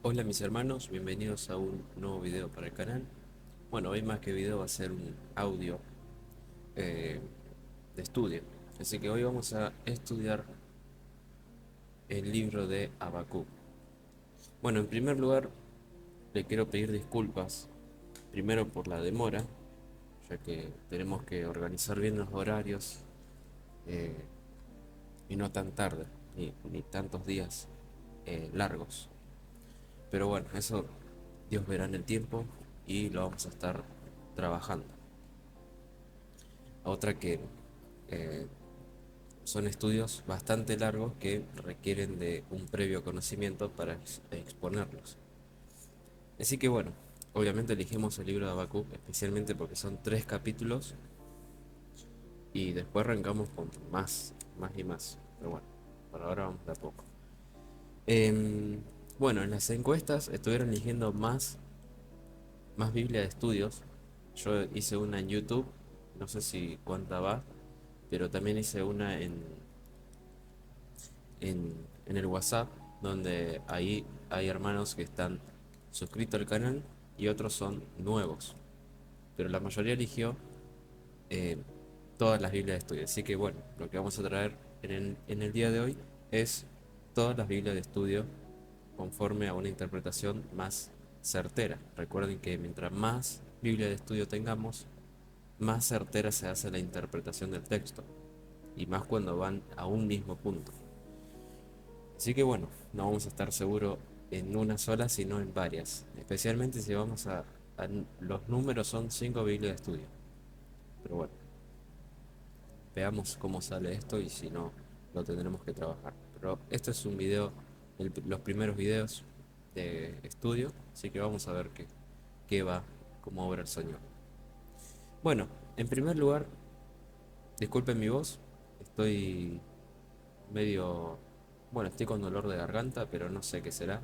Hola mis hermanos, bienvenidos a un nuevo video para el canal. Bueno, hoy más que video va a ser un audio eh, de estudio. Así que hoy vamos a estudiar el libro de Habacuc. Bueno, en primer lugar, le quiero pedir disculpas, primero por la demora, ya que tenemos que organizar bien los horarios eh, y no tan tarde, ni tantos días largos. Pero bueno, eso Dios verá en el tiempo y lo vamos a estar trabajando. Otra que eh, son estudios bastante largos que requieren de un previo conocimiento para exponerlos. Así que bueno, obviamente elegimos el libro de Habacuc especialmente porque son 3 capítulos y después arrancamos con más y más. Pero bueno, por ahora vamos de a poco. Em, bueno, en las encuestas estuvieron eligiendo más Biblia de estudios. Yo hice una en YouTube, no sé si cuánta va, pero también hice una en el WhatsApp, donde ahí hay hermanos que están suscritos al canal y otros son nuevos. Pero la mayoría eligió eh, todas las Biblias de estudio. Así que bueno, lo que vamos a traer en el día de hoy es todas las Biblias de estudio conforme a una interpretación más certera. Recuerden que mientras más Biblia de estudio tengamos, más certera se hace la interpretación del texto, y más cuando van a un mismo punto. Así que bueno, no vamos a estar seguros en una sola, sino en varias. Especialmente si vamos los números son 5 Biblias de estudio. Pero bueno, veamos cómo sale esto y si no, lo tendremos que trabajar. Pero este es un video, los primeros videos de estudio, así que vamos a ver qué va, cómo obra el Señor. Bueno, en primer lugar, disculpen mi voz, estoy medio, bueno, estoy con dolor de garganta, pero no sé qué será.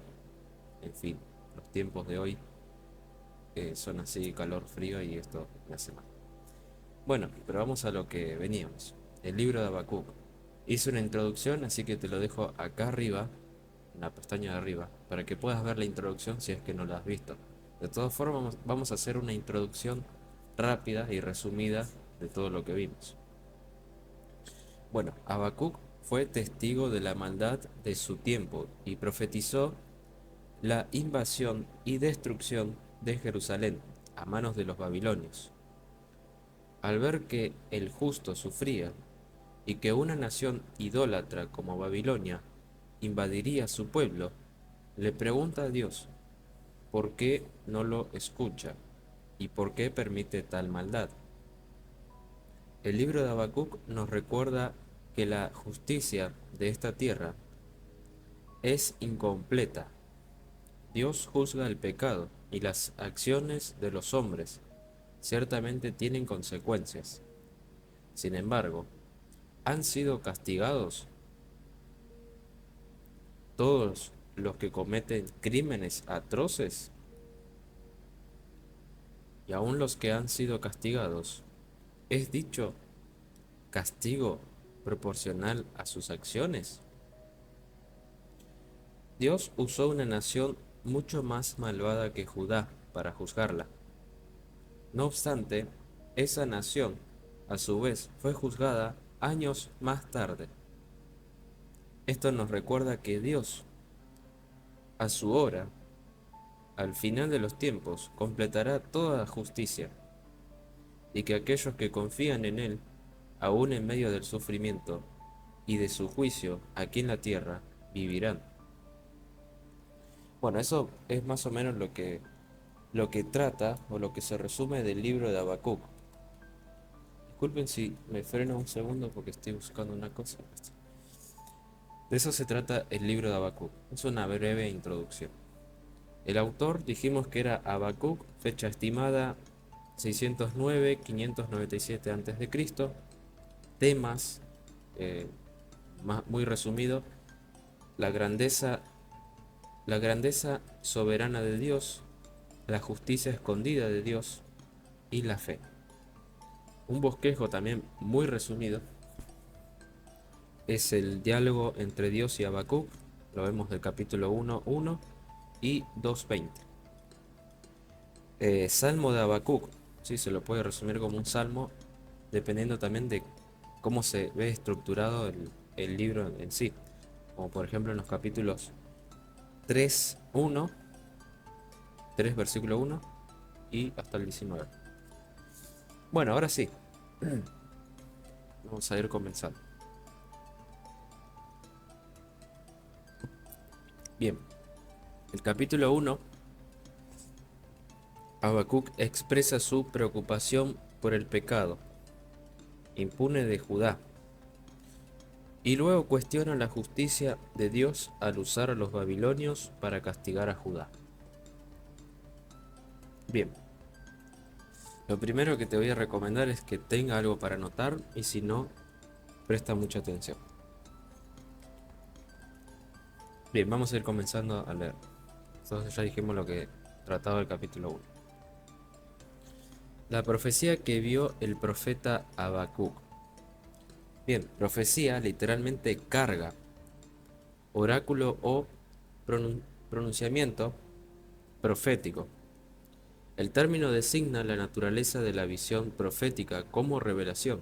En fin, los tiempos de hoy son así, calor, frío, y esto me hace mal. Bueno, pero vamos a lo que veníamos. El libro de Habacuc. Hice una introducción, así que te lo dejo acá arriba, en la pestaña de arriba, para que puedas ver la introducción si es que no la has visto. De todas formas, vamos a hacer una introducción rápida y resumida de todo lo que vimos. Bueno, Habacuc fue testigo de la maldad de su tiempo y profetizó la invasión y destrucción de Jerusalén a manos de los babilonios. Al ver que el justo sufría y que una nación idólatra como Babilonia invadiría su pueblo, le pregunta a Dios por qué no lo escucha y por qué permite tal maldad. El libro de Habacuc nos recuerda que la justicia de esta tierra es incompleta. Dios juzga el pecado y las acciones de los hombres ciertamente tienen consecuencias. Sin embargo, han sido castigados todos los que cometen crímenes atroces, y aun los que han sido castigados, es dicho castigo proporcional a sus acciones. Dios usó una nación mucho más malvada que Judá para juzgarla. No obstante, esa nación, a su vez, fue juzgada años más tarde. Esto nos recuerda que Dios, a su hora, al final de los tiempos, completará toda justicia, y que aquellos que confían en Él, aun en medio del sufrimiento y de su juicio aquí en la tierra, vivirán. Bueno, eso es más o menos lo que trata o lo que se resume del libro de Habacuc. Disculpen si me freno un segundo porque estoy buscando una cosa. De eso se trata el libro de Habacuc. Es una breve introducción. El autor dijimos que era Habacuc, fecha estimada 609-597 a.C. Temas, eh, muy resumido: la grandeza, la grandeza soberana de Dios, la justicia escondida de Dios y la fe. Un bosquejo también muy resumido es el diálogo entre Dios y Habacuc. Lo vemos del capítulo 1:1 y 2:20. Salmo de Habacuc, ¿sí? Se lo puede resumir como un salmo, dependiendo también de cómo se ve estructurado el libro en sí. Como por ejemplo en los capítulos 3:1, 3 versículo 1 y hasta el 19. Bueno, ahora sí, vamos a ir comenzando. Bien, el capítulo 1, Habacuc expresa su preocupación por el pecado impune de Judá y luego cuestiona la justicia de Dios al usar a los babilonios para castigar a Judá. Bien, lo primero que te voy a recomendar es que tenga algo para anotar y si no, presta mucha atención. Bien, vamos a ir comenzando a leer. Entonces ya dijimos lo que trataba el capítulo 1. La profecía que vio el profeta Habacuc. Bien, profecía literalmente carga, oráculo o pronunciamiento profético. El término designa la naturaleza de la visión profética como revelación.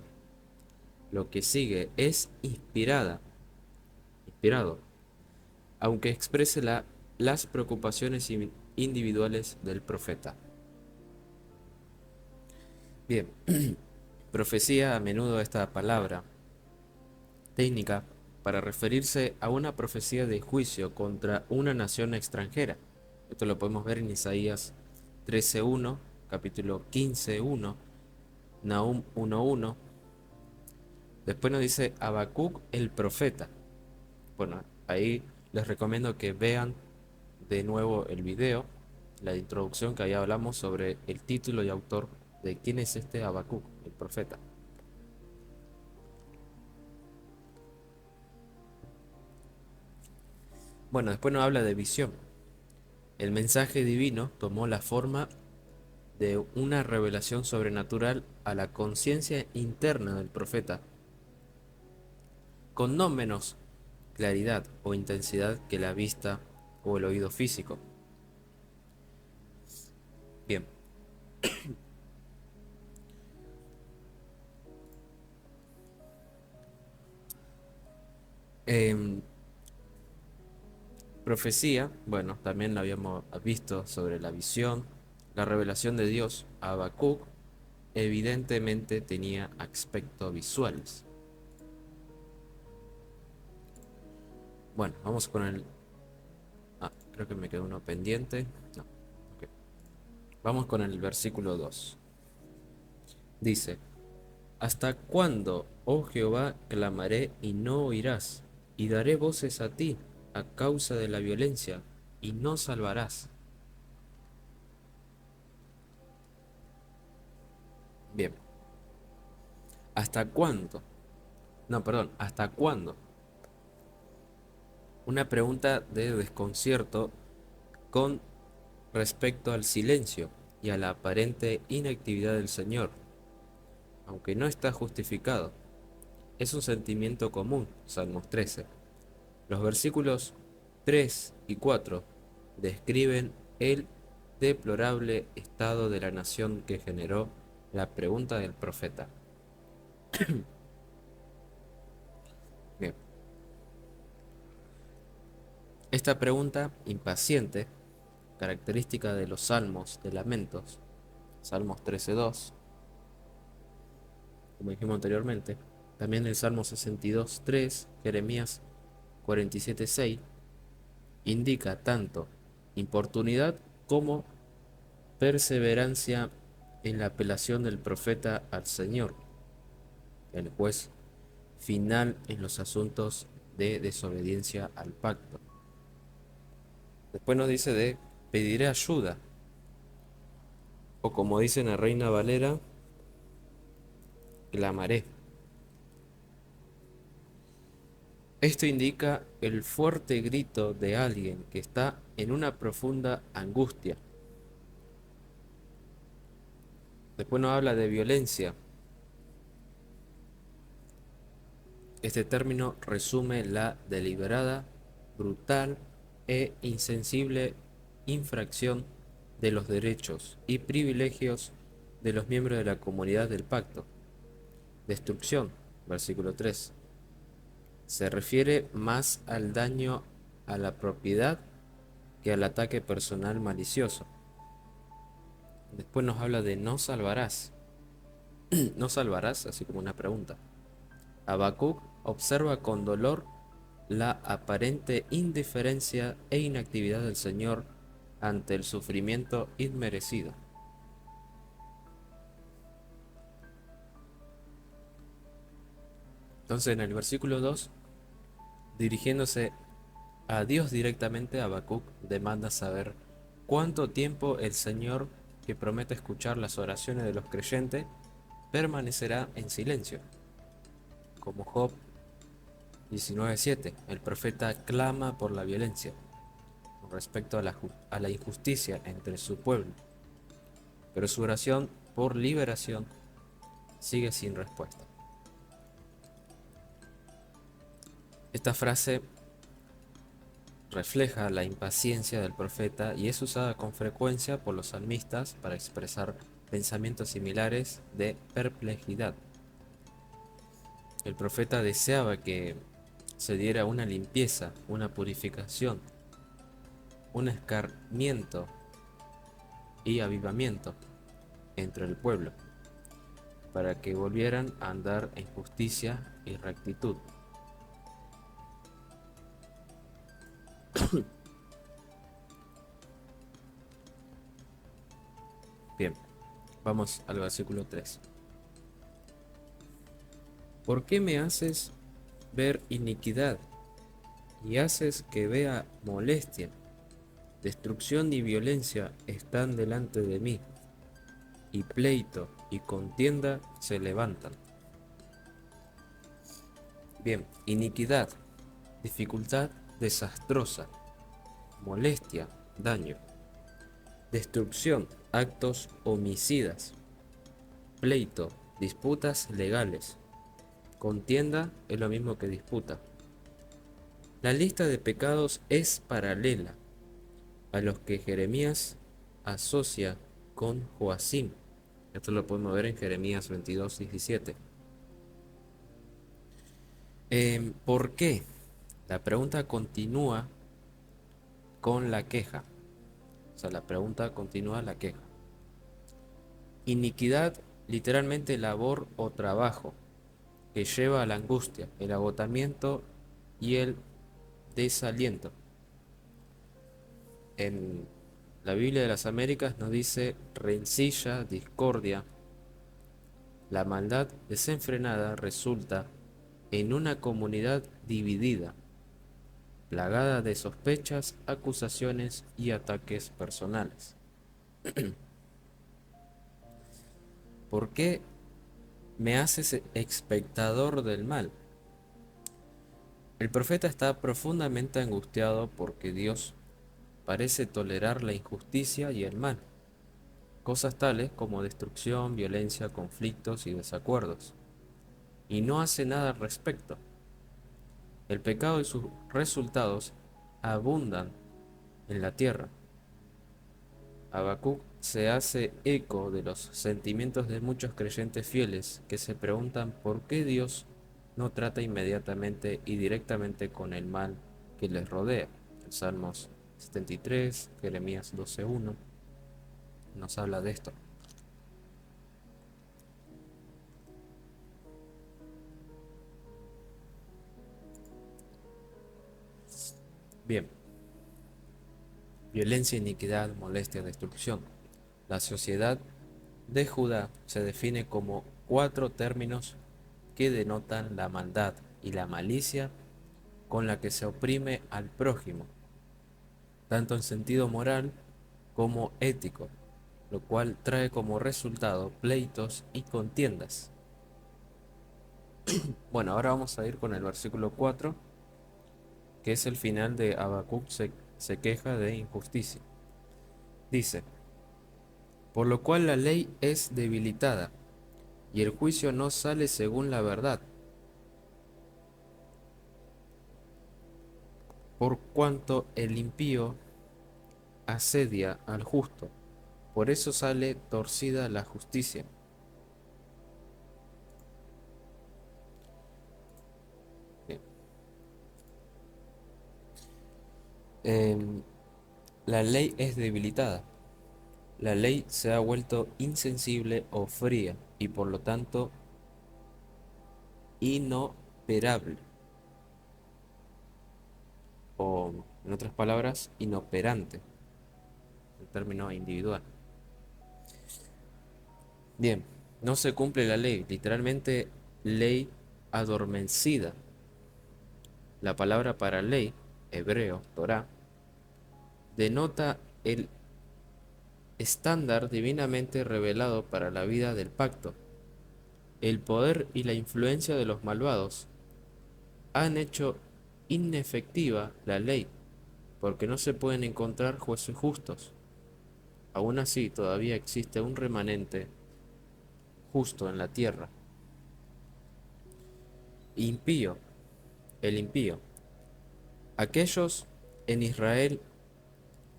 Lo que sigue es inspirado, aunque exprese las preocupaciones individuales del profeta. Bien, profecía, a menudo esta palabra técnica para referirse a una profecía de juicio contra una nación extranjera. Esto lo podemos ver en Isaías 13:1, capítulo 15:1, Nahum 1:1. Después nos dice Habacuc el profeta. Bueno, ahí les recomiendo que vean de nuevo el video, la introducción que ahí hablamos sobre el título y autor de quién es este Habacuc, el profeta. Bueno, después nos habla de visión. El mensaje divino tomó la forma de una revelación sobrenatural a la conciencia interna del profeta, con no menos claridad o intensidad que la vista o el oído físico. Bien, em, profecía, bueno, también la habíamos visto sobre la visión, la revelación de Dios a Habacuc, evidentemente tenía aspectos visuales. Bueno, vamos con el... Ah, creo que me quedó uno pendiente. No, ok. Vamos con el versículo 2. Dice, ¿hasta cuándo, oh Jehová, clamaré y no oirás? Y daré voces a ti a causa de la violencia y no salvarás. Bien, ¿hasta cuándo? No, perdón, ¿hasta cuándo? Una pregunta de desconcierto con respecto al silencio y a la aparente inactividad del Señor, aunque no está justificado. Es un sentimiento común, Salmos 13. Los versículos 3 y 4 describen el deplorable estado de la nación que generó la pregunta del profeta. Bien, esta pregunta impaciente, característica de los salmos de lamentos, Salmos 13:2, como dijimos anteriormente, también el Salmo 62:3, Jeremías 47:6, indica tanto importunidad como perseverancia en la apelación del profeta al Señor, el juez final en los asuntos de desobediencia al pacto. Después nos dice de pediré ayuda, o como dice en la Reina Valera, clamaré. Esto indica el fuerte grito de alguien que está en una profunda angustia. Después nos habla de violencia. Este término resume la deliberada, brutal e insensible infracción de los derechos y privilegios de los miembros de la comunidad del pacto. Destrucción, versículo 3. Se refiere más al daño a la propiedad que al ataque personal malicioso. Después nos habla de no salvarás. No salvarás, así como una pregunta. Habacuc observa con dolor la aparente indiferencia e inactividad del Señor ante el sufrimiento inmerecido. Entonces en el versículo 2, dirigiéndose a Dios directamente, Habacuc demanda saber cuánto tiempo el Señor, que promete escuchar las oraciones de los creyentes, permanecerá en silencio. Como Job 19:7, el profeta clama por la violencia con respecto a la injusticia entre su pueblo, pero su oración por liberación sigue sin respuesta. Esta frase refleja la impaciencia del profeta y es usada con frecuencia por los salmistas para expresar pensamientos similares de perplejidad. El profeta deseaba que se diera una limpieza, una purificación, un escarmiento y avivamiento entre el pueblo, para que volvieran a andar en justicia y rectitud. Bien, vamos al versículo 3. ¿Por qué me haces ver iniquidad y haces que vea molestia? Destrucción y violencia están delante de mí, y pleito y contienda se levantan. Bien, iniquidad, dificultad desastrosa, molestia, daño, destrucción, actos homicidas, pleito, disputas legales, contienda es lo mismo que disputa. La lista de pecados es paralela a los que Jeremías asocia con Joacim. Esto lo podemos ver en Jeremías 22:17. ¿Por qué? La pregunta continúa con la queja. O sea, la pregunta continúa la queja. Iniquidad, literalmente labor o trabajo, que lleva a la angustia, el agotamiento y el desaliento. En la Biblia de las Américas nos dice rencilla, discordia. La maldad desenfrenada resulta en una comunidad dividida, plagada de sospechas, acusaciones y ataques personales. ¿Por qué me haces espectador del mal? El profeta está profundamente angustiado porque Dios parece tolerar la injusticia y el mal, cosas tales como destrucción, violencia, conflictos y desacuerdos, y no hace nada al respecto. El pecado y sus resultados abundan en la tierra. Habacuc se hace eco de los sentimientos de muchos creyentes fieles que se preguntan por qué Dios no trata inmediatamente y directamente con el mal que les rodea. El Salmos 73, Jeremías 12:1 nos habla de esto. Bien, violencia, iniquidad, molestia, destrucción. La sociedad de Judá se define como 4 términos que denotan la maldad y la malicia con la que se oprime al prójimo, tanto en sentido moral como ético, lo cual trae como resultado pleitos y contiendas. Bueno, ahora vamos a ir con el versículo 4, que es el final de Habacuc se queja de injusticia. Dice, por lo cual la ley es debilitada y el juicio no sale según la verdad, por cuanto el impío asedia al justo, por eso sale torcida la justicia. Bien. Em, la ley es debilitada. La ley se ha vuelto insensible o fría y por lo tanto inoperable, o en otras palabras, inoperante, en término individual. Bien, no se cumple la ley, literalmente ley adormecida. La palabra para ley, hebreo, Torah, denota el estándar divinamente revelado para la vida del pacto. El poder y la influencia de los malvados han hecho inefectiva la ley, porque no se pueden encontrar jueces justos. Aún así, todavía existe un remanente justo en la tierra. Impío, el impío. Aquellos en Israel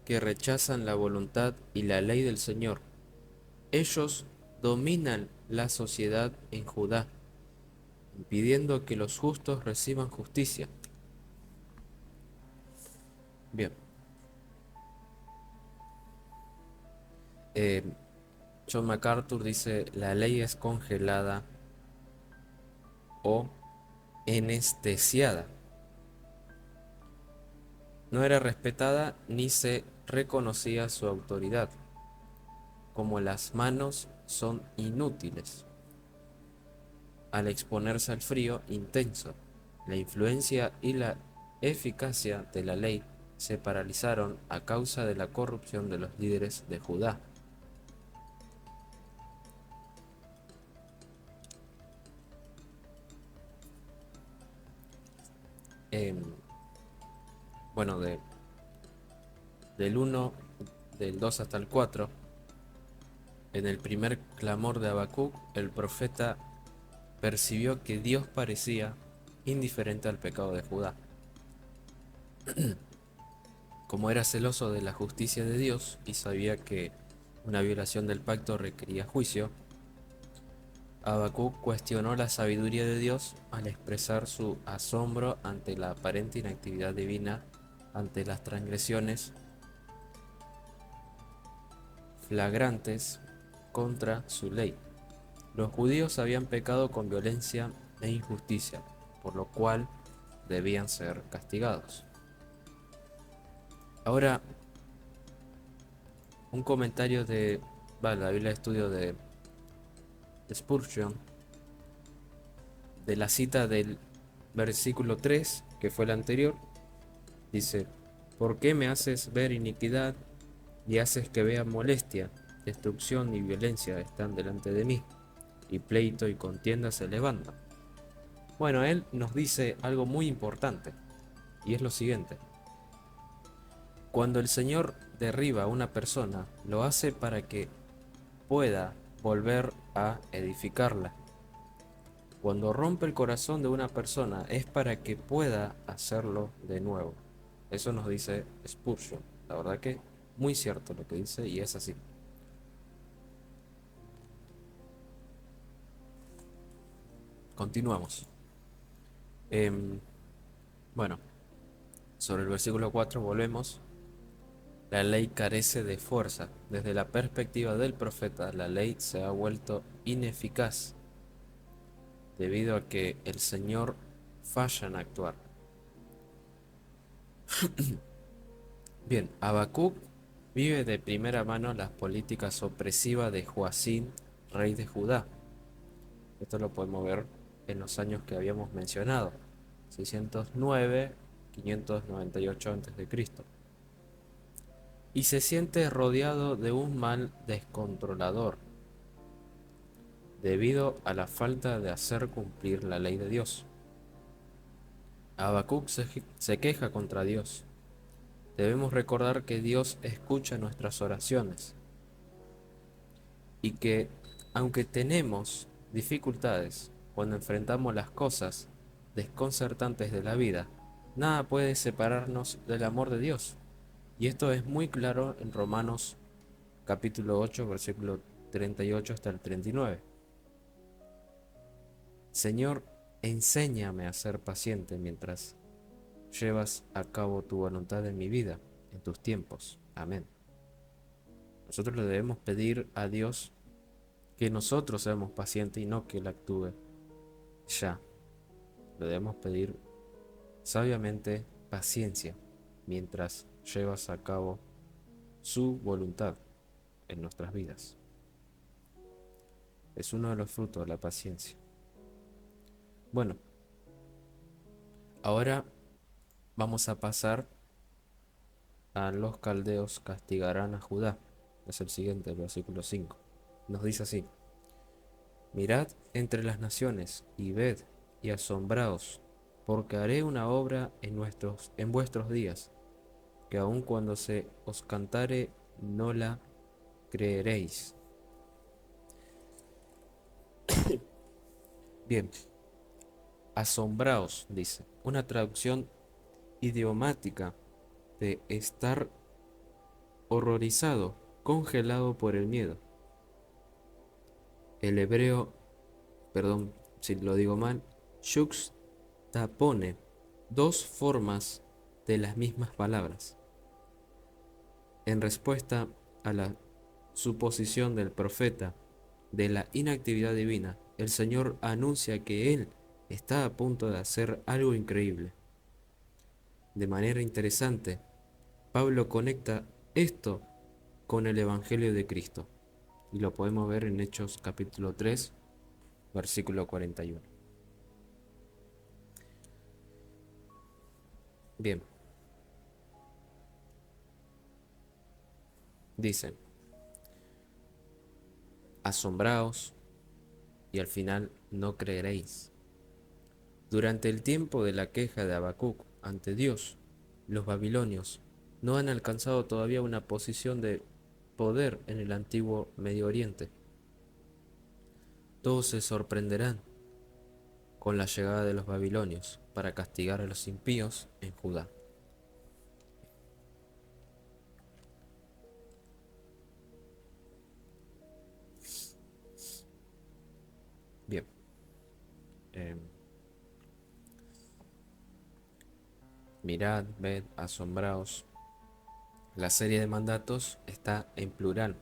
que rechazan la voluntad y la ley del Señor, ellos dominan la sociedad en Judá, impidiendo que los justos reciban justicia. Bien, eh, John MacArthur dice, la ley es congelada o anestesiada. No era respetada ni se reconocía su autoridad, como las manos son inútiles. Al exponerse al frío intenso, la influencia y la eficacia de la ley se paralizaron a causa de la corrupción de los líderes de Judá. Em, bueno, del 1, del 2 hasta el 4, en el primer clamor de Habacuc, el profeta percibió que Dios parecía indiferente al pecado de Judá. Como era celoso de la justicia de Dios y sabía que una violación del pacto requería juicio, Habacuc cuestionó la sabiduría de Dios al expresar su asombro ante la aparente inactividad divina ante las transgresiones flagrantes contra su ley. Los judíos habían pecado con violencia e injusticia, por lo cual debían ser castigados. Ahora, un comentario de la Biblia de Estudio de Spurgeon, de la cita del versículo 3, que fue el anterior, dice, ¿por qué me haces ver iniquidad y haces que vea molestia? Destrucción y violencia están delante de mí, y pleito y contienda se levantan. Bueno, él nos dice algo muy importante, y es lo siguiente. Cuando el Señor derriba a una persona, lo hace para que pueda volver a edificarla. Cuando rompe el corazón de una persona, es para que pueda hacerlo de nuevo. Eso nos dice Spurgeon. La verdad que muy cierto lo que dice y es así. Continuamos. Bueno, sobre el versículo 4 volvemos. La ley carece de fuerza. Desde la perspectiva del profeta, la ley se ha vuelto ineficaz debido a que el Señor falla en actuar. Bien, Habacuc vive de primera mano las políticas opresivas de Joacim, rey de Judá. Esto lo podemos ver en los años que habíamos mencionado, 609, 598 a.C. Y se siente rodeado de un mal descontrolador, debido a la falta de hacer cumplir la ley de Dios. Habacuc se queja contra Dios. Debemos recordar que Dios escucha nuestras oraciones y que, aunque tenemos dificultades cuando enfrentamos las cosas desconcertantes de la vida, nada puede separarnos del amor de Dios. Y esto es muy claro en Romanos capítulo 8, versículo 38 hasta el 39. Señor, enséñame a ser paciente mientras llevas a cabo tu voluntad en mi vida, en tus tiempos. Amén. Nosotros le debemos pedir a Dios que nosotros seamos pacientes y no que Él actúe ya. Le debemos pedir sabiamente paciencia mientras llevas a cabo su voluntad en nuestras vidas. Es uno de los frutos de la paciencia. Bueno, ahora vamos a pasar a los caldeos castigarán a Judá. Es el siguiente, el versículo 5. Nos dice así: mirad entre las naciones y ved y asombraos, porque haré una obra en vuestros días, que aun cuando se os cantare no la creeréis. Bien, asombraos, dice, una traducción idiomática de estar horrorizado, congelado por el miedo. El hebreo, perdón si lo digo mal, juxtapone dos formas de las mismas palabras. En respuesta a la suposición del profeta de la inactividad divina, el Señor anuncia que Él está a punto de hacer algo increíble. De manera interesante, Pablo conecta esto con el Evangelio de Cristo, y lo podemos ver en Hechos capítulo 3, versículo 41. Bien, dice, asombraos y al final no creeréis. Durante el tiempo de la queja de Habacuc ante Dios, los babilonios no han alcanzado todavía una posición de poder en el antiguo Medio Oriente. Todos se sorprenderán con la llegada de los babilonios para castigar a los impíos en Judá. Bien, eh, mirad, ved, asombraos. La serie de mandatos está en plural,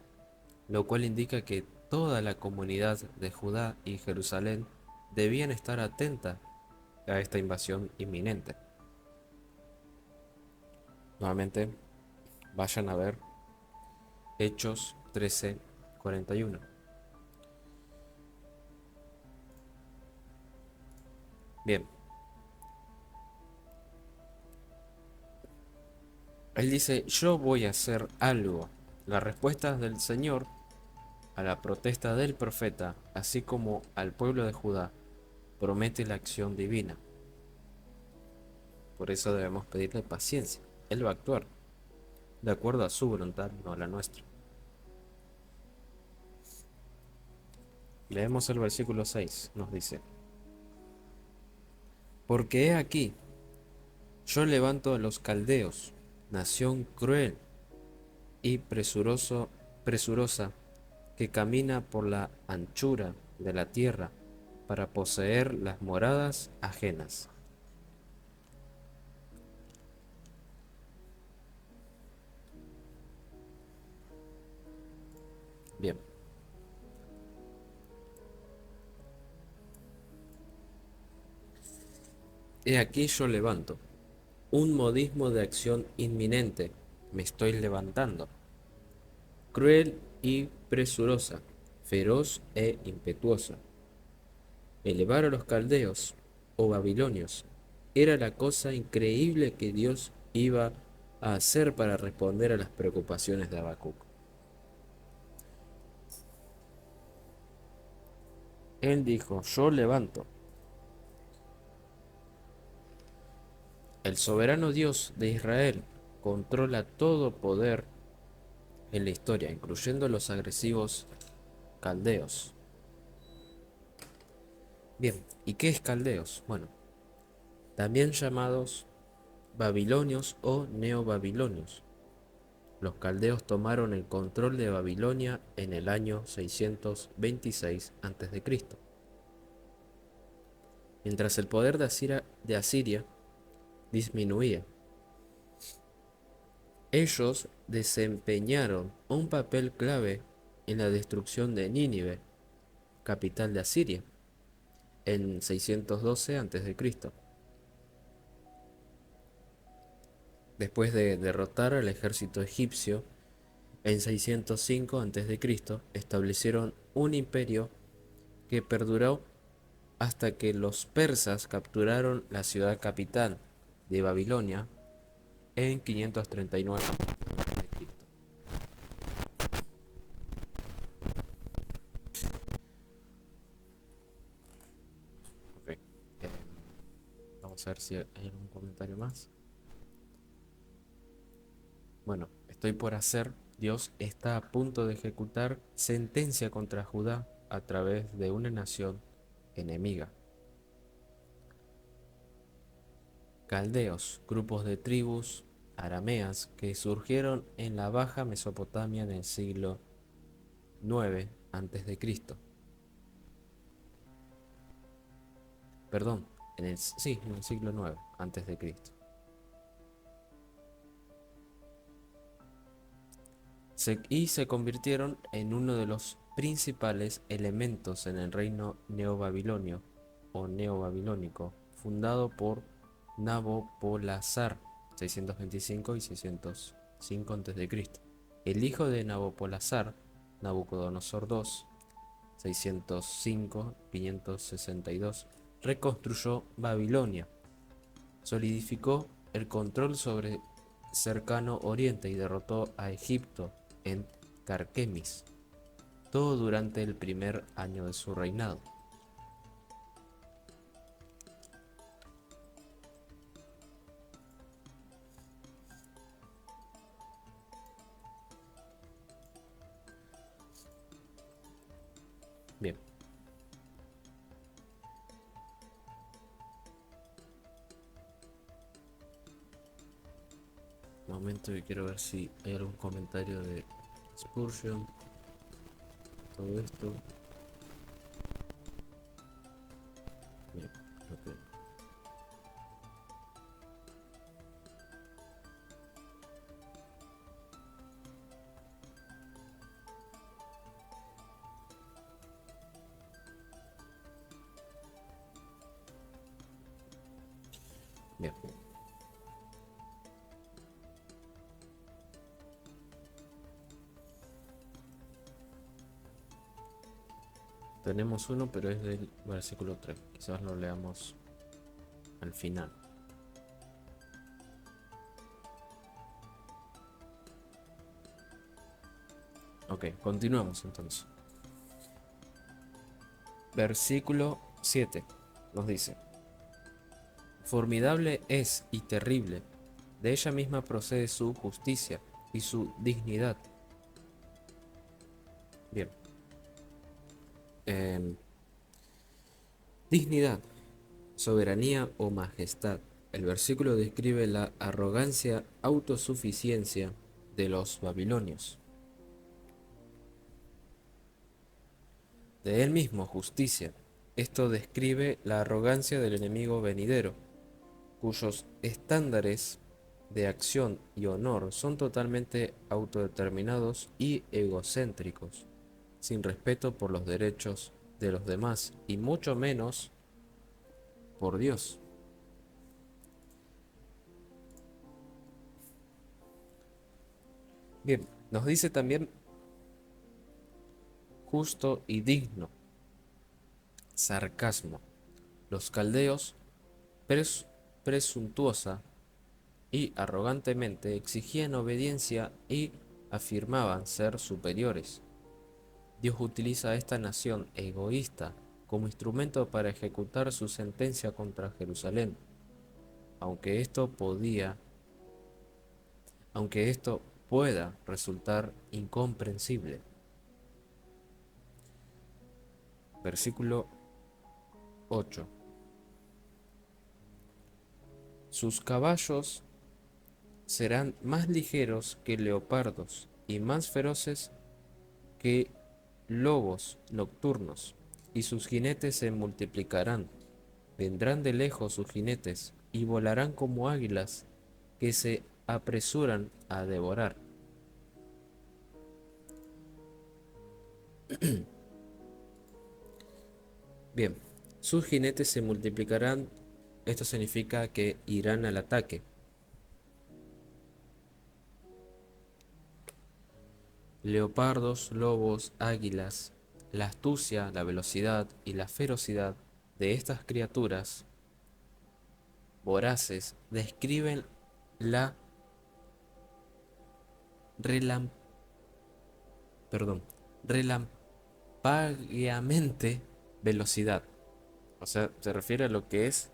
lo cual indica que toda la comunidad de Judá y Jerusalén debían estar atenta a esta invasión inminente. Nuevamente, vayan a ver Hechos 13:41. Bien, él dice, yo voy a hacer algo. La respuesta del Señor a la protesta del profeta, así como al pueblo de Judá, promete la acción divina. Por eso debemos pedirle paciencia. Él va a actuar de acuerdo a su voluntad, no a la nuestra. Leemos el versículo 6, nos dice, porque he aquí, yo levanto a los caldeos, nación cruel y presurosa, que camina por la anchura de la tierra para poseer las moradas ajenas. Bien, he aquí yo levanto un modismo de acción inminente, me estoy levantando, cruel y presurosa, feroz e impetuosa. Elevar a los caldeos o babilonios era la cosa increíble que Dios iba a hacer para responder a las preocupaciones de Habacuc. Él dijo, yo levanto. El soberano Dios de Israel controla todo poder en la historia, incluyendo los agresivos caldeos. Bien, ¿y qué es caldeos? Bueno, también llamados babilonios o neobabilonios. los caldeos tomaron el control de Babilonia en el año 626 a.C. Mientras el poder de Asiria disminuía, ellos desempeñaron un papel clave en la destrucción de Nínive, capital de Asiria, en 612 a.C. Después de derrotar al ejército egipcio, en 605 a.C. establecieron un imperio que perduró hasta que los persas capturaron la ciudad capital de Babilonia en 539 a.C. Okay. Vamos a ver si hay algún comentario más. Bueno, estoy por hacer. Dios está a punto de ejecutar sentencia contra Judá a través de una nación enemiga. Caldeos, grupos de tribus arameas que surgieron en la Baja Mesopotamia en el siglo IX a.C. Perdón, en el siglo IX a.C. Y se convirtieron en uno de los principales elementos en el reino neobabilonio o neobabilónico, fundado por Nabopolassar, 625 y 605 a.C. El hijo de Nabopolassar, Nabucodonosor II, 605-562, reconstruyó Babilonia, solidificó el control sobre cercano Oriente y derrotó a Egipto en Carquemis, todo durante el primer año de su reinado. Bien, un momento que quiero ver si hay algún comentario de Spurgeon, todo esto. Bien, ok. Bien. Tenemos uno, pero es del versículo 3. Quizás lo leamos al final. Ok, continuamos entonces. Versículo 7 nos dice: Formidable es y terrible, de ella misma procede su justicia y su dignidad. Bien. Em, Dignidad, soberanía o majestad. El versículo describe la arrogancia, autosuficiencia de los babilonios. De él mismo, justicia. Esto describe la arrogancia del enemigo venidero, cuyos estándares de acción y honor son totalmente autodeterminados y egocéntricos, sin respeto por los derechos de los demás y mucho menos por Dios. Bien, nos dice también justo y digno. Sarcasmo. Los caldeos presuntuosa y arrogantemente exigían obediencia y afirmaban ser superiores. Dios utiliza a esta nación egoísta como instrumento para ejecutar su sentencia contra Jerusalén, aunque esto podía, aunque esto pueda resultar incomprensible. Versículo 8. Sus caballos serán más ligeros que leopardos y más feroces que lobos nocturnos, y sus jinetes se multiplicarán. Vendrán de lejos sus jinetes y volarán como águilas que se apresuran a devorar. Bien, sus jinetes se multiplicarán. Esto significa que irán al ataque. Leopardos, lobos, águilas. La astucia, la velocidad y la ferocidad de estas criaturas voraces describen la relam, perdón, relampagueamente velocidad. O sea, se refiere a lo que es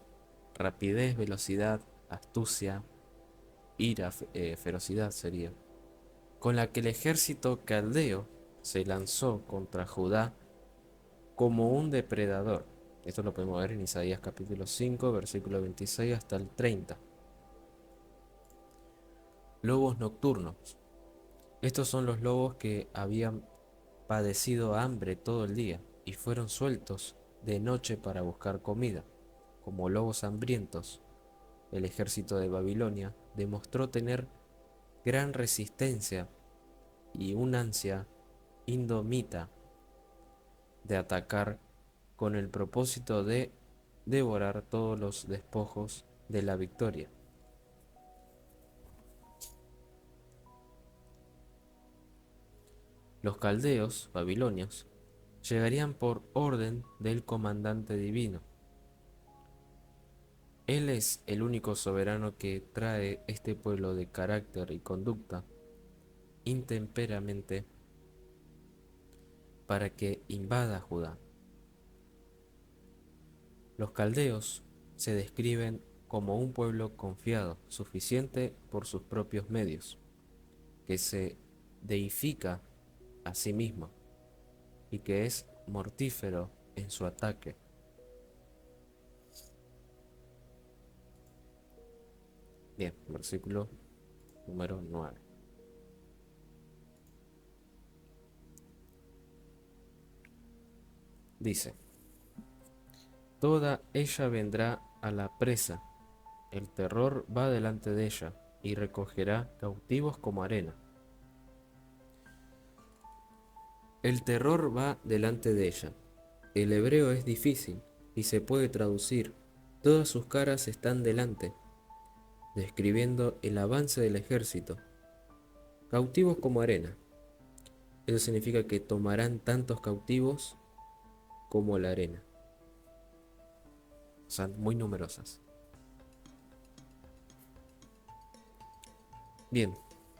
rapidez, velocidad, astucia, ira, ferocidad sería, con la que el ejército caldeo se lanzó contra Judá como un depredador. Esto lo podemos ver en Isaías capítulo 5, versículo 26 hasta el 30. Lobos nocturnos. Estos son los lobos que habían padecido hambre todo el día y fueron sueltos de noche para buscar comida. Como lobos hambrientos, el ejército de Babilonia demostró tener gran resistencia y una ansia indomita de atacar con el propósito de devorar todos los despojos de la victoria. Los caldeos babilonios llegarían por orden del comandante divino. Él es el único soberano que trae este pueblo de carácter y conducta intemperamente para que invada Judá. Los caldeos se describen como un pueblo confiado, suficiente por sus propios medios, que se deifica a sí mismo y que es mortífero en su ataque. Bien, versículo número 9. Dice, toda ella vendrá a la presa, el terror va delante de ella y recogerá cautivos como arena. El terror va delante de ella. El hebreo es difícil y se puede traducir. Todas sus caras están delante, describiendo el avance del ejército. Cautivos como arena. Eso significa que tomarán tantos cautivos como la arena. Son muy numerosas. Bien,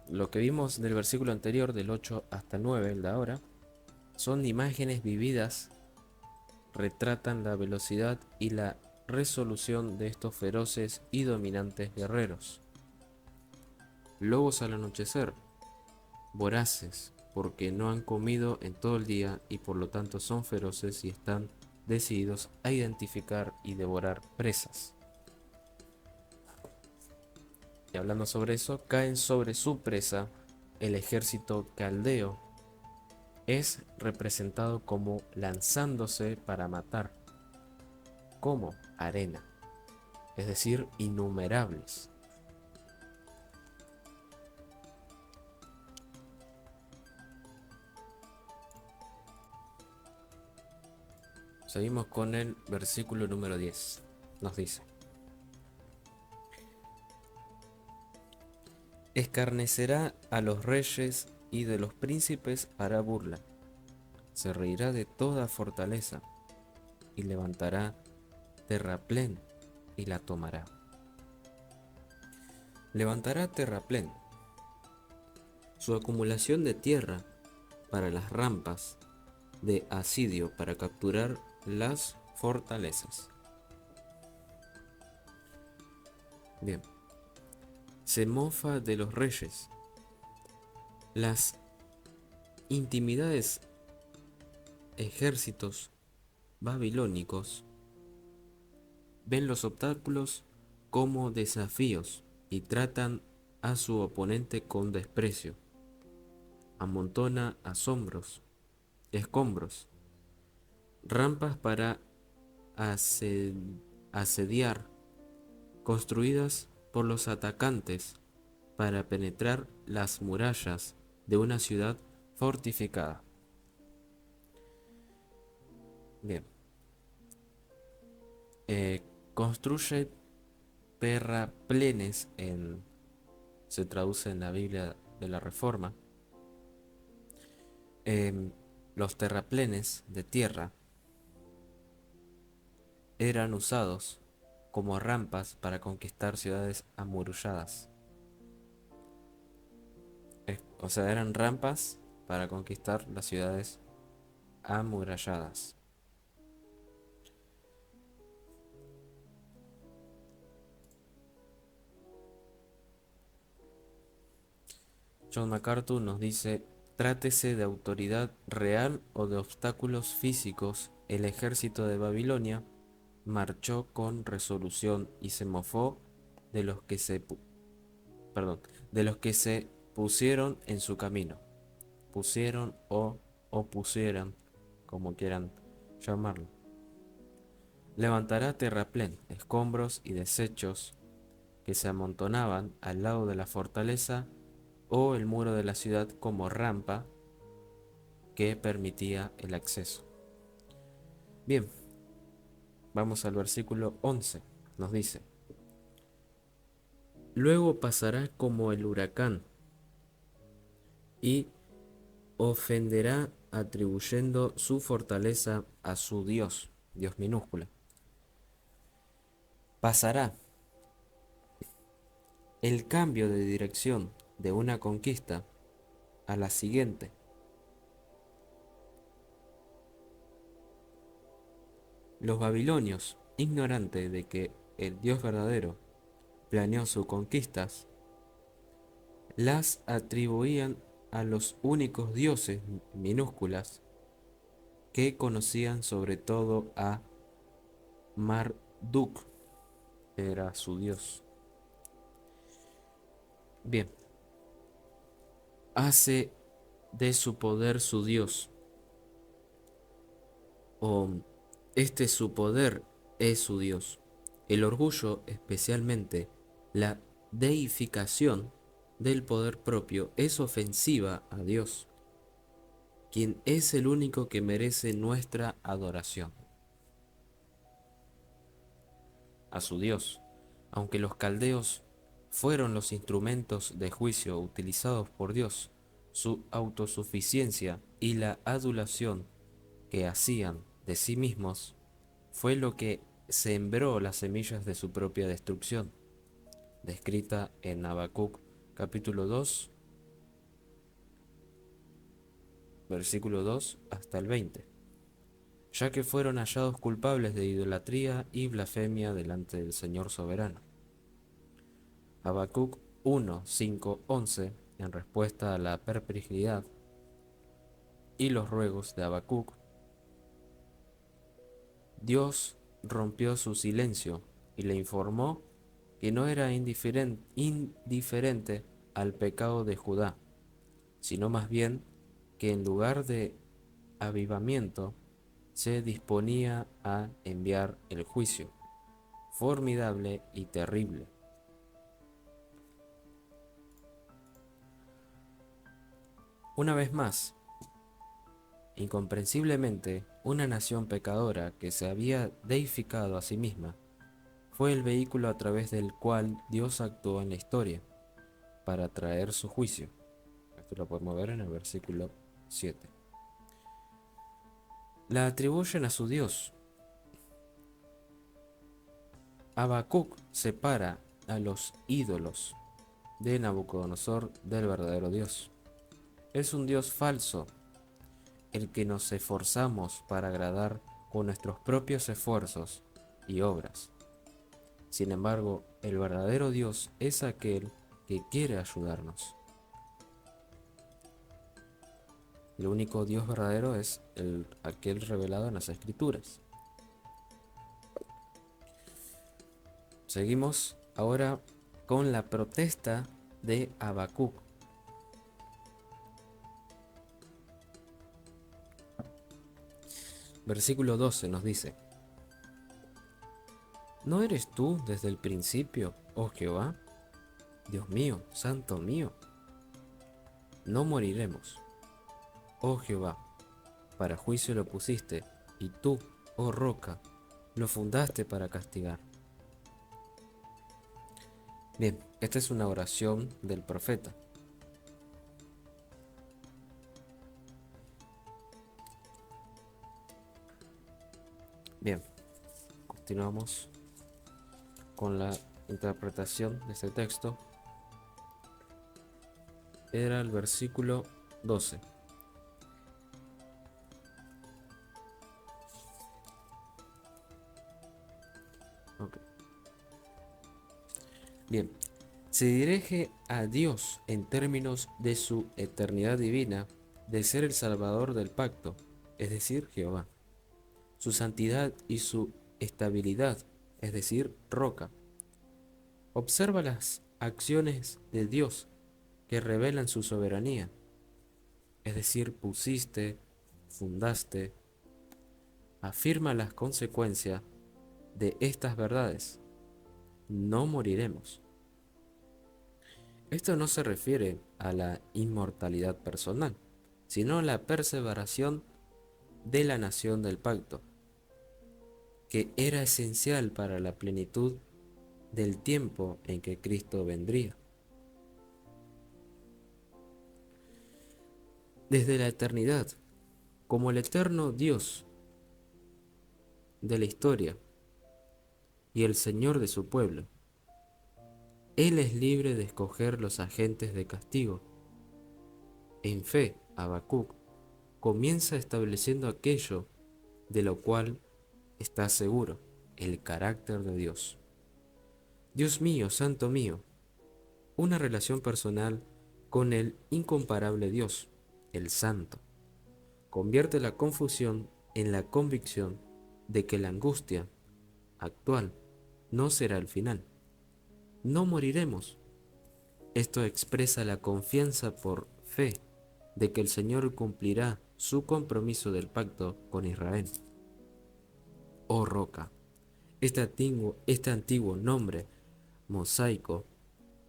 lo que vimos del versículo anterior, del 8 hasta el 9, el de ahora, son imágenes vividas, retratan la velocidad y la resolución de estos feroces y dominantes guerreros. Lobos al anochecer, voraces, porque no han comido en todo el día y por lo tanto son feroces y están decididos a identificar y devorar presas. Y hablando sobre eso, caen sobre su presa. El ejército caldeo es representado como lanzándose para matar, como arena, es decir, innumerables. Seguimos con el versículo número 10. Nos dice, escarnecerá a los reyes y de los príncipes hará burla. Se reirá de toda fortaleza y levantará terraplén y la tomará. Levantará terraplén, su acumulación de tierra para las rampas de asidio para capturar las fortalezas. Bien, se mofa de los reyes. Las intimidades ejércitos babilónicos ven los obstáculos como desafíos y tratan a su oponente con desprecio, amontona escombros, rampas para asediar, construidas por los atacantes para penetrar las murallas de una ciudad fortificada. Bien, construye terraplenes se traduce en la Biblia de la Reforma. Los terraplenes de tierra eran usados como rampas para conquistar ciudades amuralladas. O sea, eran rampas para conquistar las ciudades amuralladas. John MacArthur nos dice: trátese de autoridad real o de obstáculos físicos, el ejército de Babilonia marchó con resolución y se mofó de los que se, de los que se pusieron en su camino. Pusieron o opusieron, como quieran llamarlo. Levantará terraplén, escombros y desechos que se amontonaban al lado de la fortaleza o el muro de la ciudad como rampa que permitía el acceso. Bien, vamos al versículo 11. Nos dice: luego pasará como el huracán y ofenderá atribuyendo su fortaleza a su Dios, Dios minúscula. Pasará. El cambio de dirección de una conquista a la siguiente. Los babilonios, ignorantes de que el Dios verdadero planeó sus conquistas, las atribuían a los únicos dioses minúsculas que conocían, sobre todo a Marduk, era su dios. Bien, hace de su poder su dios, o su poder es su dios. El orgullo, especialmente la deificación del poder propio, es ofensiva a Dios, quien es el único que merece nuestra adoración. A su Dios, aunque los caldeos fueron los instrumentos de juicio utilizados por Dios, su autosuficiencia y la adulación que hacían de sí mismos fue lo que sembró las semillas de su propia destrucción, descrita en Habacuc capítulo 2, versículo 2 hasta el 20, ya que fueron hallados culpables de idolatría y blasfemia delante del Señor soberano. Habacuc 1, 5, 11, en respuesta a la perplejidad y los ruegos de Habacuc, Dios rompió su silencio y le informó que no era indiferente al pecado de Judá, sino más bien que en lugar de avivamiento se disponía a enviar el juicio, formidable y terrible. Una vez más, incomprensiblemente, una nación pecadora que se había deificado a sí misma fue el vehículo a través del cual Dios actuó en la historia para traer su juicio. Esto lo podemos ver en el versículo 7. La atribuyen a su Dios. Habacuc separa a los ídolos de Nabucodonosor del verdadero Dios. Es un Dios falso, el que nos esforzamos para agradar con nuestros propios esfuerzos y obras. Sin embargo, el verdadero Dios es aquel que quiere ayudarnos. El único Dios verdadero es aquel revelado en las Escrituras. Seguimos ahora con la protesta de Habacuc. Versículo 12 nos dice: ¿No eres tú desde el principio, oh Jehová? Dios mío, santo mío. No moriremos, oh Jehová, para juicio lo pusiste, y tú, oh roca, lo fundaste para castigar. Bien, esta es una oración del profeta. Bien, continuamos con la interpretación de este texto. Era el versículo 12. Okay. Bien, se dirige a Dios en términos de su eternidad divina, de ser el salvador del pacto, es decir, Jehová, su santidad y su estabilidad, es decir, roca. Observa las acciones de Dios que revelan su soberanía, es decir, pusiste, fundaste. Afirma las consecuencias de estas verdades. No moriremos. Esto no se refiere a la inmortalidad personal, sino a la perseveración de la nación del pacto, que era esencial para la plenitud del tiempo en que Cristo vendría. Desde la eternidad, como el eterno Dios de la historia y el Señor de su pueblo, Él es libre de escoger los agentes de castigo. En fe, Habacuc comienza estableciendo aquello de lo cual está seguro, el carácter de Dios. Dios mío, santo mío, una relación personal con el incomparable Dios, el santo. Convierte la confusión en la convicción de que la angustia actual no será el final. No moriremos. Esto expresa la confianza por fe de que el Señor cumplirá su compromiso del pacto con Israel. Oh roca, este antiguo nombre mosaico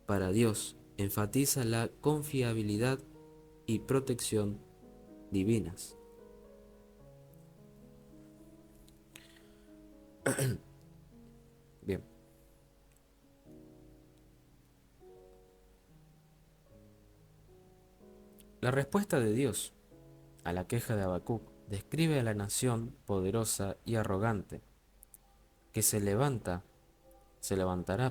para Dios enfatiza la confiabilidad y protección divinas. Bien, la respuesta de Dios a la queja de Habacuc describe a la nación poderosa y arrogante que se levantará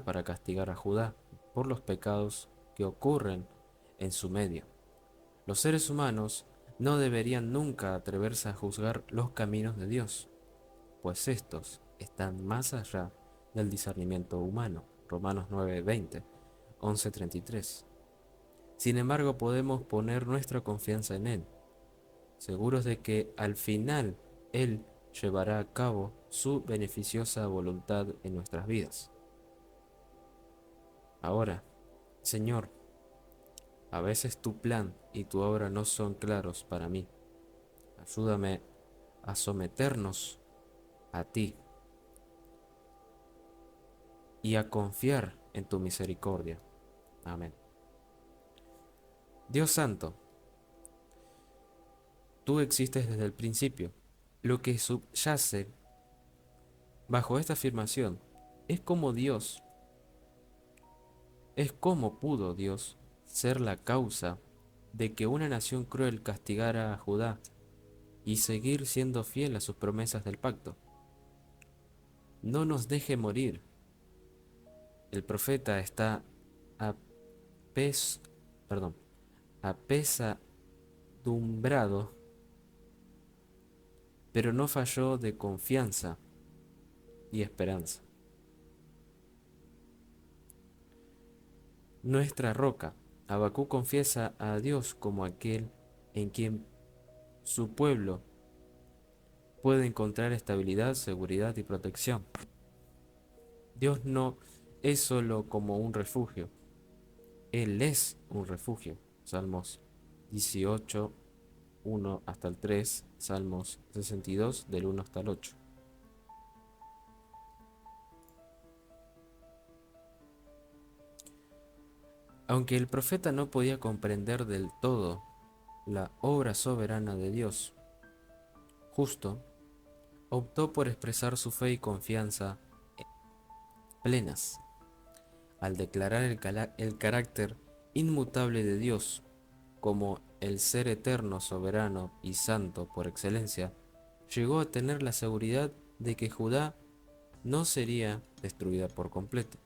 para castigar a Judá por los pecados que ocurren en su medio. Los seres humanos no deberían nunca atreverse a juzgar los caminos de Dios, pues estos están más allá del discernimiento humano. Romanos 9:20, 11:33. Sin embargo, podemos poner nuestra confianza en Él, seguros de que al final Él llevará a cabo su beneficiosa voluntad en nuestras vidas. Ahora, Señor, a veces tu plan y tu obra no son claros para mí. Ayúdame a someternos a ti y a confiar en tu misericordia. Amén. Dios Santo, tú existes desde el principio. Lo que subyace bajo esta afirmación es cómo pudo Dios ser la causa de que una nación cruel castigara a Judá y seguir siendo fiel a sus promesas del pacto. No nos deje morir. El profeta está apes, perdón, apesadumbrado, pero no falló de confianza y esperanza. Nuestra roca, Habacuc confiesa a Dios como aquel en quien su pueblo puede encontrar estabilidad, seguridad y protección. Dios no es solo como un refugio, Él es un refugio. Salmos 18, 1 hasta el 3, Salmos 62, del 1 hasta el 8. Aunque el profeta no podía comprender del todo la obra soberana de Dios, justo, optó por expresar su fe y confianza plenas, al declarar el carácter inmutable de Dios como el ser eterno, soberano y santo por excelencia. Llegó a tener la seguridad de que Judá no sería destruida por completo.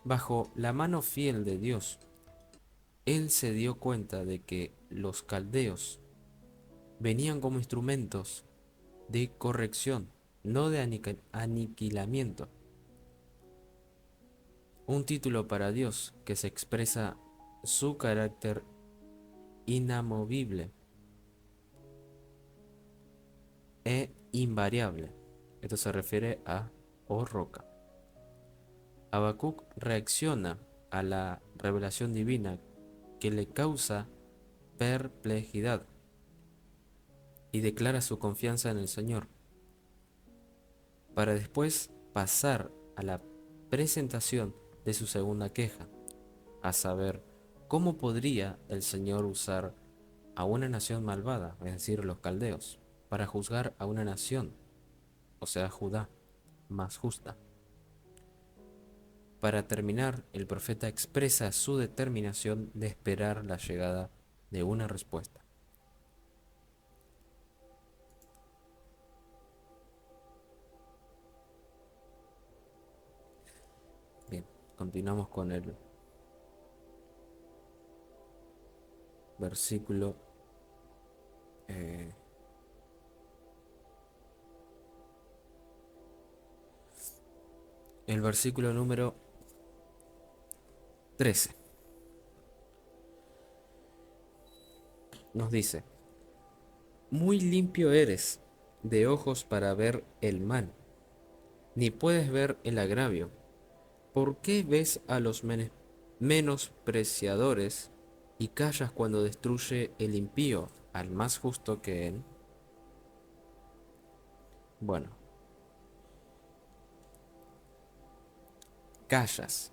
Bajo la mano fiel de Dios, él se dio cuenta de que los caldeos venían como instrumentos de corrección, no de aniquilamiento. Un título para Dios que se expresa su carácter inamovible e invariable. Esto se refiere a "oh roca". Habacuc reacciona a la revelación divina que le causa perplejidad y declara su confianza en el Señor, para después pasar a la presentación de su segunda queja, a saber, cómo podría el Señor usar a una nación malvada, es decir, los caldeos, para juzgar a una nación, o sea, Judá, más justa. Para terminar, el profeta expresa su determinación de esperar la llegada de una respuesta. Bien, continuamos con el versículo eh, el versículo número 13. Nos dice: muy limpio eres de ojos para ver el mal, ni puedes ver el agravio. ¿Por qué ves a los menospreciadores y callas cuando destruye el impío al más justo que él? Bueno, callas.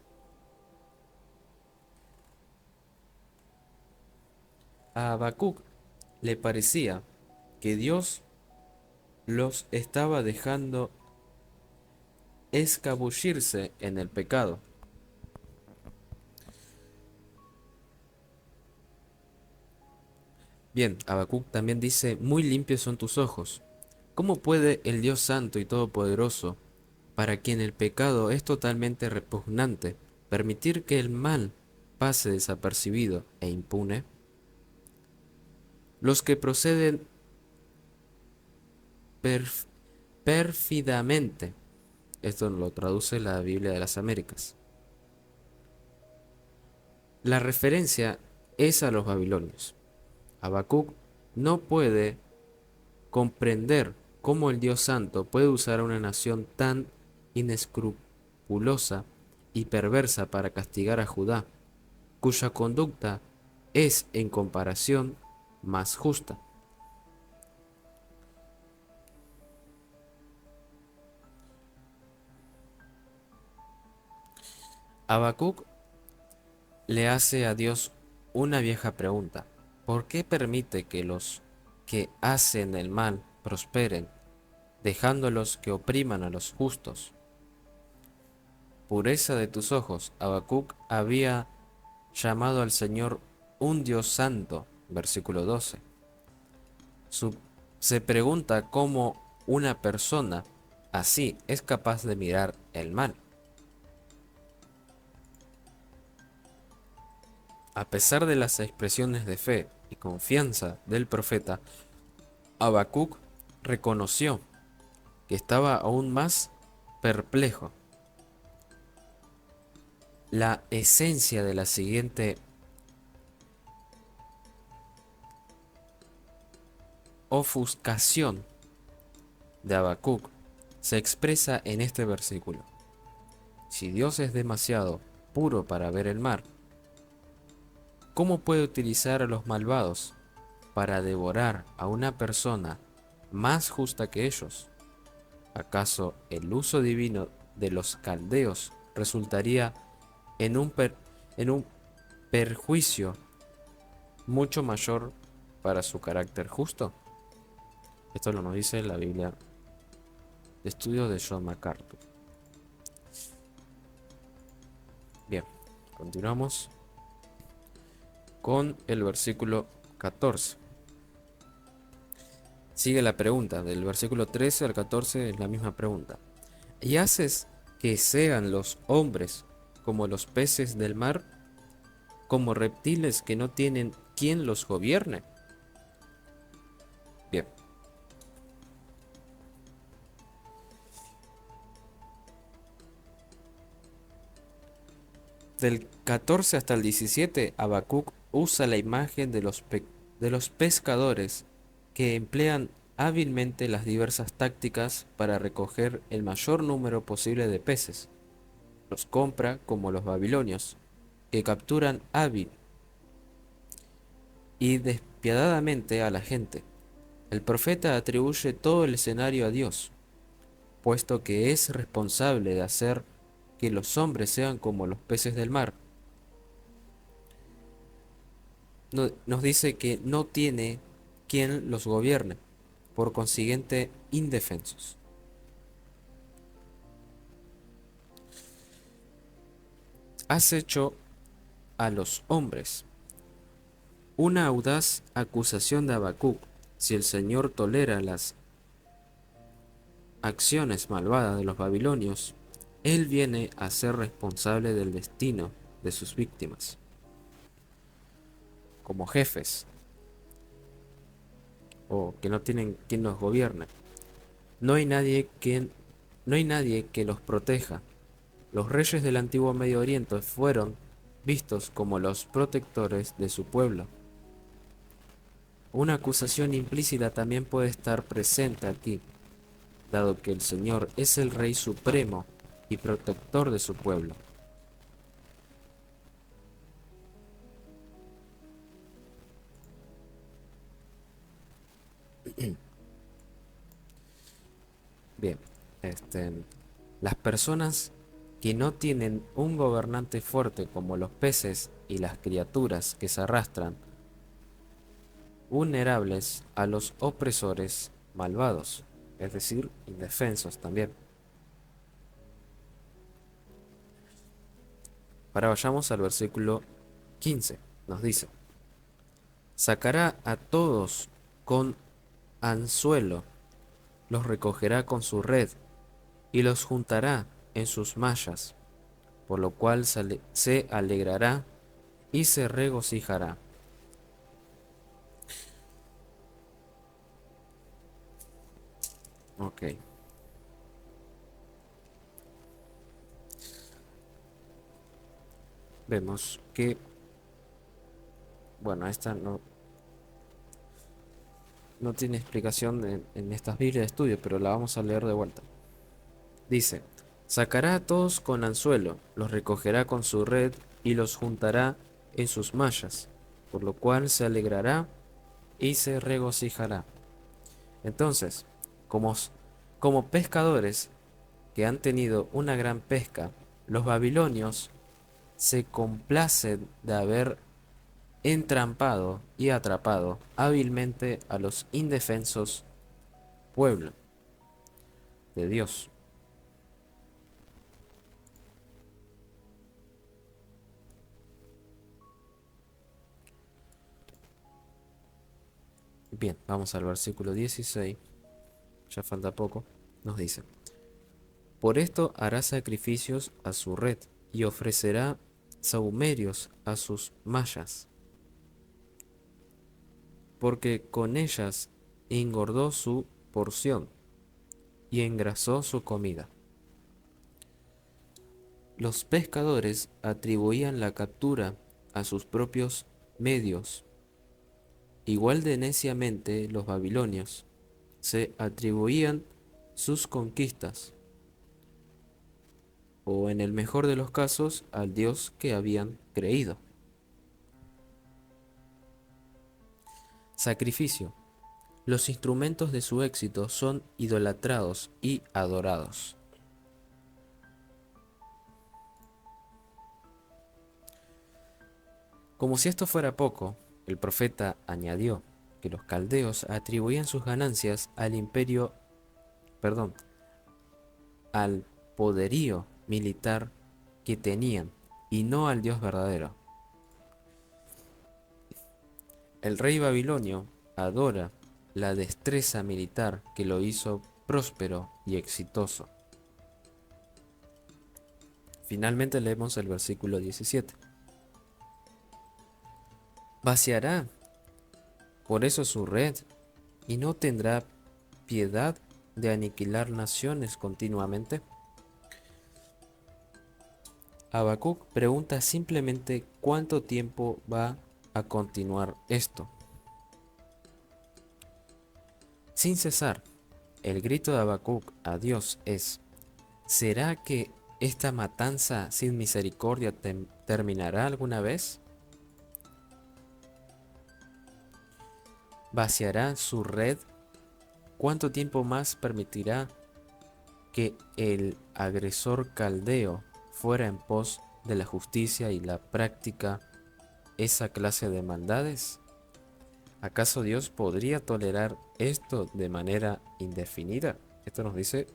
A Habacuc le parecía que Dios los estaba dejando escabullirse en el pecado. Bien, Habacuc también dice: muy limpios son tus ojos. ¿Cómo puede el Dios Santo y Todopoderoso, para quien el pecado es totalmente repugnante, permitir que el mal pase desapercibido e impune? Los que proceden pérfidamente, esto lo traduce la Biblia de las Américas. La referencia es a los babilonios. Habacuc no puede comprender cómo el Dios Santo puede usar a una nación tan inescrupulosa y perversa para castigar a Judá, cuya conducta es en comparación más justa. Habacuc le hace a Dios una vieja pregunta: ¿por qué permite que los que hacen el mal prosperen, dejándolos que opriman a los justos? Pureza de tus ojos. Habacuc había llamado al Señor un Dios santo, versículo 12. Se pregunta cómo una persona así es capaz de mirar el mal. A pesar de las expresiones de fe y confianza del profeta, Habacuc reconoció que estaba aún más perplejo. La esencia de la siguiente ofuscación de Habacuc se expresa en este versículo: si Dios es demasiado puro para ver el mal, ¿Cómo puede utilizar a los malvados para devorar a una persona más justa que ellos? ¿Acaso el uso divino de los caldeos resultaría en en un perjuicio mucho mayor para su carácter justo? Esto lo nos dice la Biblia de estudio de John MacArthur. Bien, continuamos con el versículo 14. Sigue la pregunta, del versículo 13 al 14 es la misma pregunta. ¿Y haces que sean los hombres como los peces del mar, como reptiles que no tienen quien los gobierne? Bien, del 14 hasta el 17, Habacuc usa la imagen de los pescadores que emplean hábilmente las diversas tácticas para recoger el mayor número posible de peces. Los compra como los babilonios, que capturan hábil y despiadadamente a la gente. El profeta atribuye todo el escenario a Dios, puesto que es responsable de hacer que los hombres sean como los peces del mar. Nos dice que no tiene quien los gobierne, por consiguiente indefensos. Has hecho a los hombres una audaz acusación de Habacuc. Si el Señor tolera las acciones malvadas de los babilonios, Él viene a ser responsable del destino de sus víctimas. Como jefes, o que no tienen quien los gobierne, no hay no hay nadie que los proteja. Los reyes del antiguo Medio Oriente fueron vistos como los protectores de su pueblo. Una acusación implícita también puede estar presente aquí, dado que el Señor es el Rey supremo y protector de su pueblo. Bien, este, las personas que no tienen un gobernante fuerte como los peces y las criaturas que se arrastran, vulnerables a los opresores malvados, es decir, indefensos también. Ahora vayamos al versículo 15. Nos dice, sacará a todos con anzuelo, los recogerá con su red y los juntará en sus mallas, por lo cual se alegrará y se regocijará. Ok, vemos que, bueno, esta no tiene explicación en estas Biblias de estudio, pero la vamos a leer de vuelta. Dice, sacará a todos con anzuelo, los recogerá con su red y los juntará en sus mallas, por lo cual se alegrará y se regocijará. Entonces, como, como pescadores que han tenido una gran pesca, los babilonios se complacen de haber entrampado y atrapado hábilmente a los indefensos pueblo de Dios. Bien, vamos al versículo 16, ya falta poco, nos dice, por esto hará sacrificios a su red y ofrecerá sahumerios a sus mallas, porque con ellas engordó su porción y engrasó su comida. Los pescadores atribuían la captura a sus propios medios. Igual de neciamente los babilonios se atribuían sus conquistas, o en el mejor de los casos, al Dios que habían creído. sacrificio. Los instrumentos de su éxito son idolatrados y adorados. Como si esto fuera poco, el profeta añadió que los caldeos atribuían sus ganancias al imperio, perdón, al poderío militar que tenían y no al Dios verdadero. El rey babilonio adora la destreza militar que lo hizo próspero y exitoso. Finalmente leemos el versículo 17. Vaciará por eso su red y no tendrá piedad de aniquilar naciones continuamente. Habacuc pregunta simplemente cuánto tiempo va a continuar esto. Sin cesar, el grito de Habacuc a Dios es: ¿será que esta matanza sin misericordia terminará alguna vez? ¿Vaciará su red? ¿Cuánto tiempo más permitirá que el agresor caldeo fuera en pos de la justicia y la práctica esa clase de maldades? ¿Acaso Dios podría tolerar esto de manera indefinida? Esto nos dice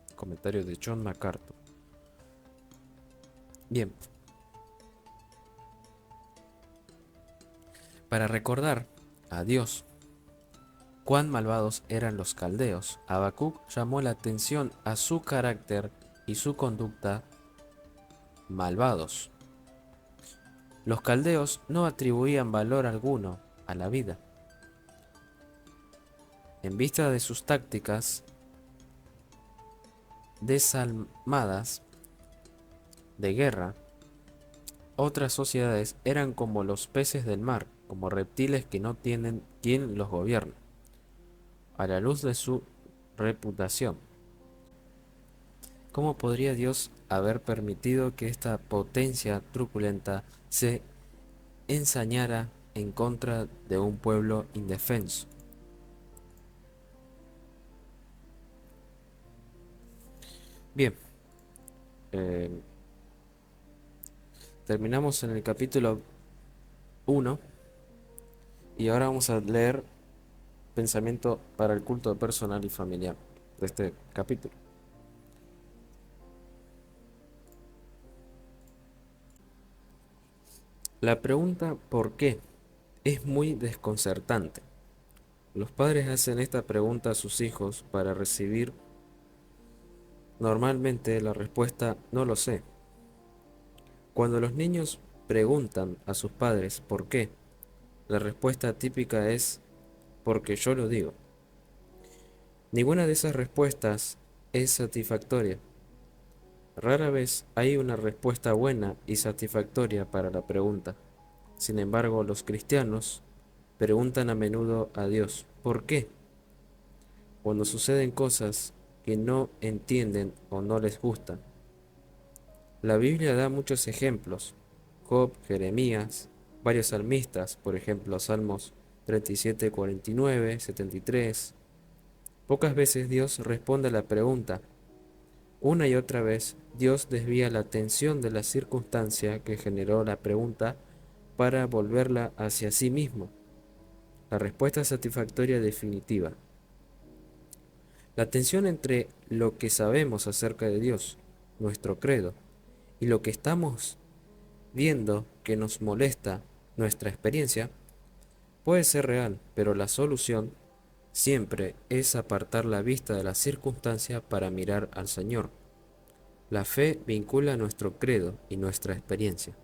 el comentario de John MacArthur. Bien, para recordar a Dios cuán malvados eran los caldeos, Habacuc llamó la atención a su carácter y su conducta malvados. Los caldeos no atribuían valor alguno a la vida. En vista de sus tácticas desalmadas de guerra, otras sociedades eran como los peces del mar, como reptiles que no tienen quien los gobierne. A la luz de su reputación, ¿cómo podría Dios haber permitido que esta potencia truculenta se ensañara en contra de un pueblo indefenso? Bien, eh, terminamos en el capítulo 1 y ahora vamos a leer pensamiento para el culto personal y familiar de este capítulo. La pregunta ¿por qué? Es muy desconcertante. Los padres hacen esta pregunta a sus hijos para recibir normalmente la respuesta no lo sé. Cuando los niños preguntan a sus padres ¿por qué?, la respuesta típica es porque yo lo digo. Ninguna de esas respuestas es satisfactoria. Rara vez hay una respuesta buena y satisfactoria para la pregunta. Sin embargo, los cristianos preguntan a menudo a Dios ¿por qué?, cuando suceden cosas que no entienden o no les gustan. La Biblia da muchos ejemplos: Job, Jeremías, varios salmistas, por ejemplo Salmos 37, 49, 73. Pocas veces Dios responde a la pregunta. Una y otra vez Dios desvía la atención de la circunstancia que generó la pregunta para volverla hacia sí mismo. La respuesta satisfactoria definitiva. La tensión entre lo que sabemos acerca de Dios, nuestro credo, y lo que estamos viendo que nos molesta, nuestra experiencia, puede ser real, pero la solución siempre es apartar la vista de la circunstancia para mirar al Señor. La fe vincula nuestro credo y nuestra experiencia.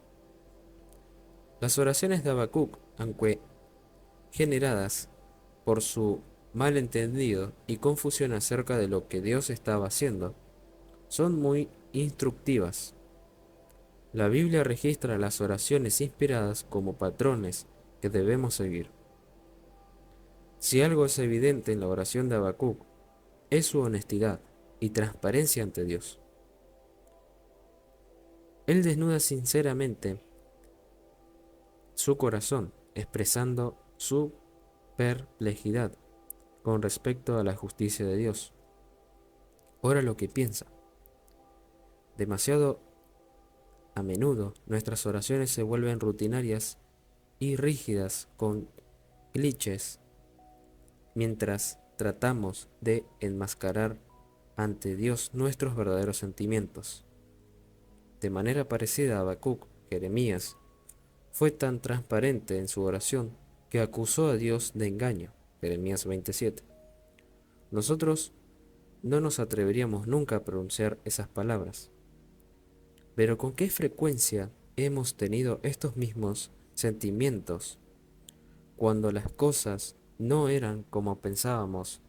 Las oraciones de Habacuc, aunque generadas por su malentendido y confusión acerca de lo que Dios estaba haciendo, son muy instructivas. La Biblia registra las oraciones inspiradas como patrones que debemos seguir. Si algo es evidente en la oración de Habacuc, es su honestidad y transparencia ante Dios. Él desnuda sinceramente su corazón, expresando su perplejidad con respecto a la justicia de Dios. Ora lo que piensa. Demasiado a menudo nuestras oraciones se vuelven rutinarias y rígidas con clichés mientras tratamos de enmascarar ante Dios nuestros verdaderos sentimientos. De manera parecida a Habacuc, Jeremías fue tan transparente en su oración que acusó a Dios de engaño. Jeremías 27. Nosotros no nos atreveríamos nunca a pronunciar esas palabras. Pero ¿con qué frecuencia hemos tenido estos mismos sentimientos cuando las cosas no eran como pensábamos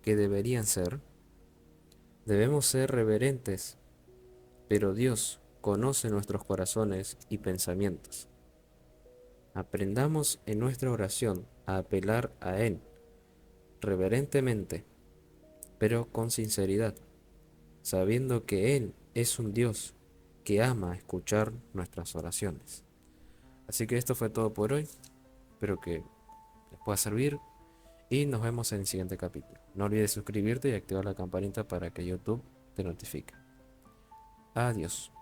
que deberían ser? Debemos ser reverentes, pero Dios conoce nuestros corazones y pensamientos. Aprendamos en nuestra oración a apelar a Él reverentemente, pero con sinceridad, sabiendo que Él es un Dios que ama escuchar nuestras oraciones. Así que esto fue todo por hoy. Espero que les pueda servir y nos vemos en el siguiente capítulo. No olvides suscribirte y activar la campanita para que YouTube te notifique. Adiós.